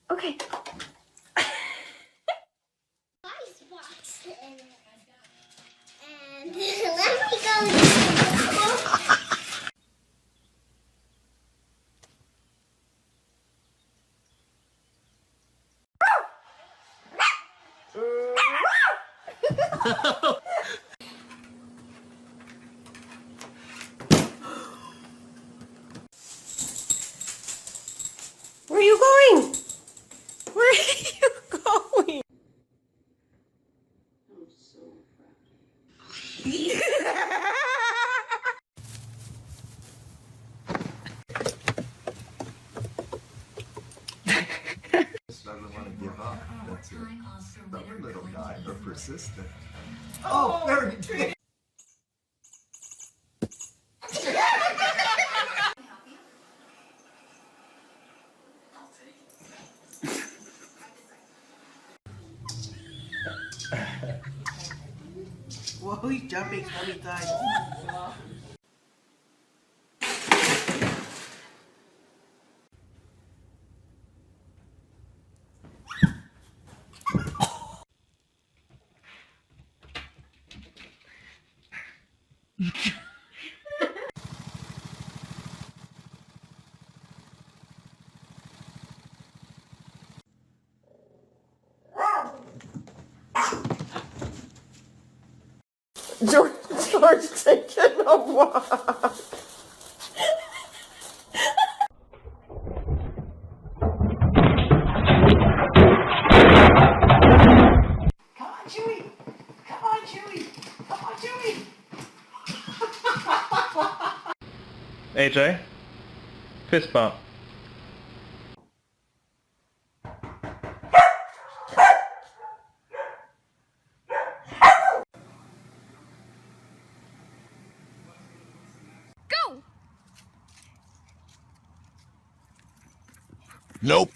Okay. Icebox and let me go. Where are you going? Where are you going? I'm so Just doesn't want to give up. That's it. Stubborn little guy, but persistent. Oh, there he is. Whoa, he's jumping so many times. George taking a walk. Come on, Chewie! Come on, Chewie! Come on, Chewie! AJ, fist bump. Go! Nope.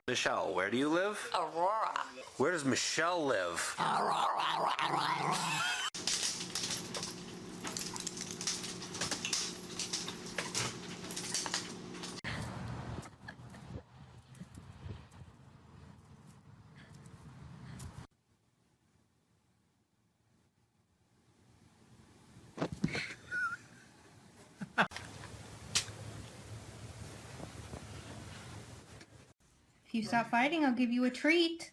Michelle, where do you live? Aurora. Where does Michelle live? If you stop fighting, I'll give you a treat.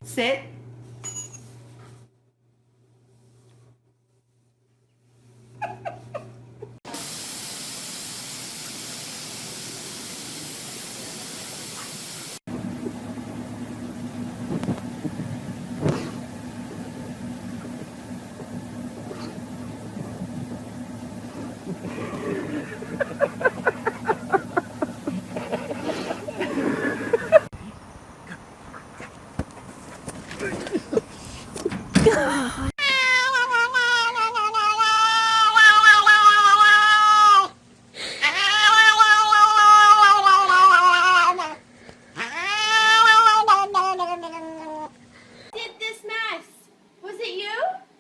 Sit. Did this mess? Was it you?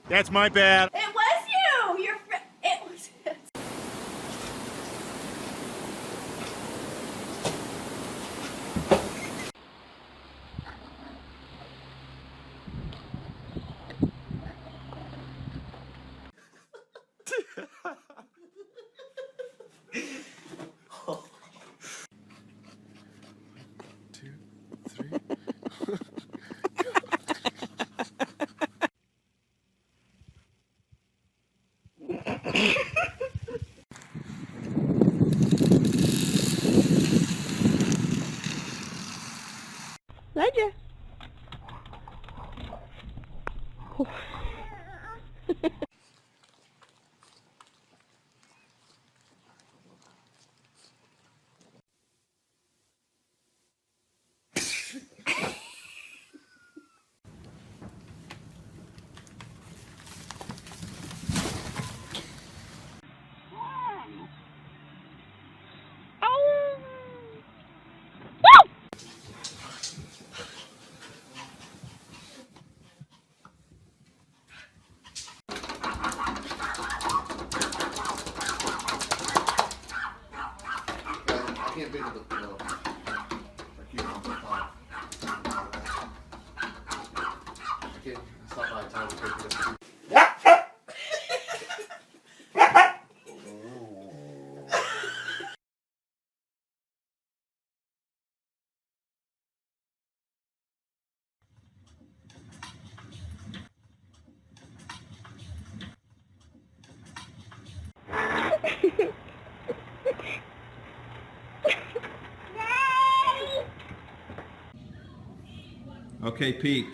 That's my bad. It was you. It was. Ledger. I can't think of the pillow. I keep on the top. I can't stop by time to pick it up. Okay, peek.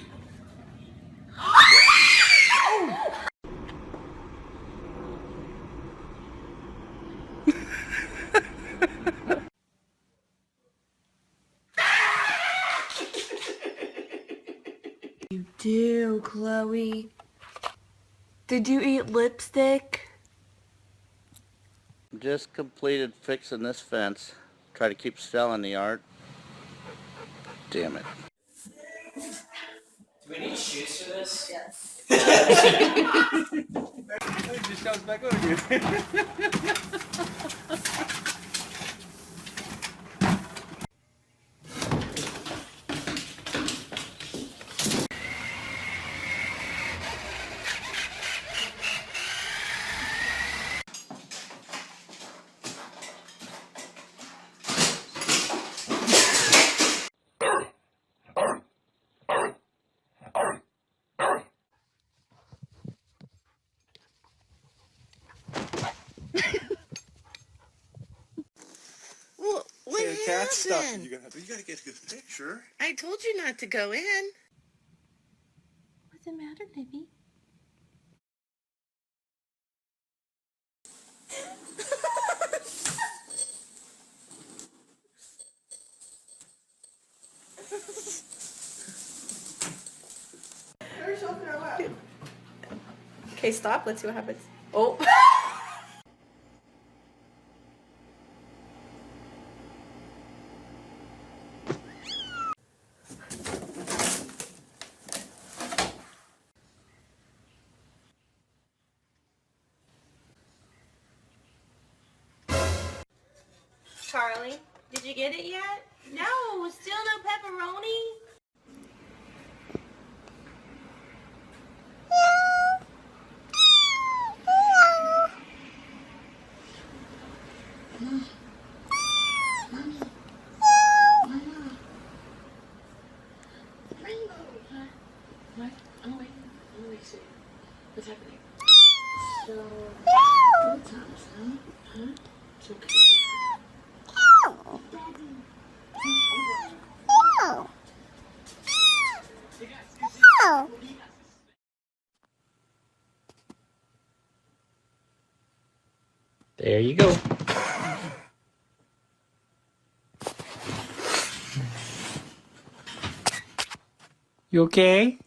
You do, Chloe. Did you eat lipstick? Just completed fixing this fence. Try to keep Stella in the yard. Damn it. Do we need shoes for this? Yes. It just comes back over again. What Cat stuff. happened? You gotta get a good picture. I told you not to go in. What's the matter, baby? Okay, stop. Let's see what happens. Oh. Charlie, did you get it yet? No, still no pepperoni. What's happening? So, good times, huh? It's okay. There you go. You okay?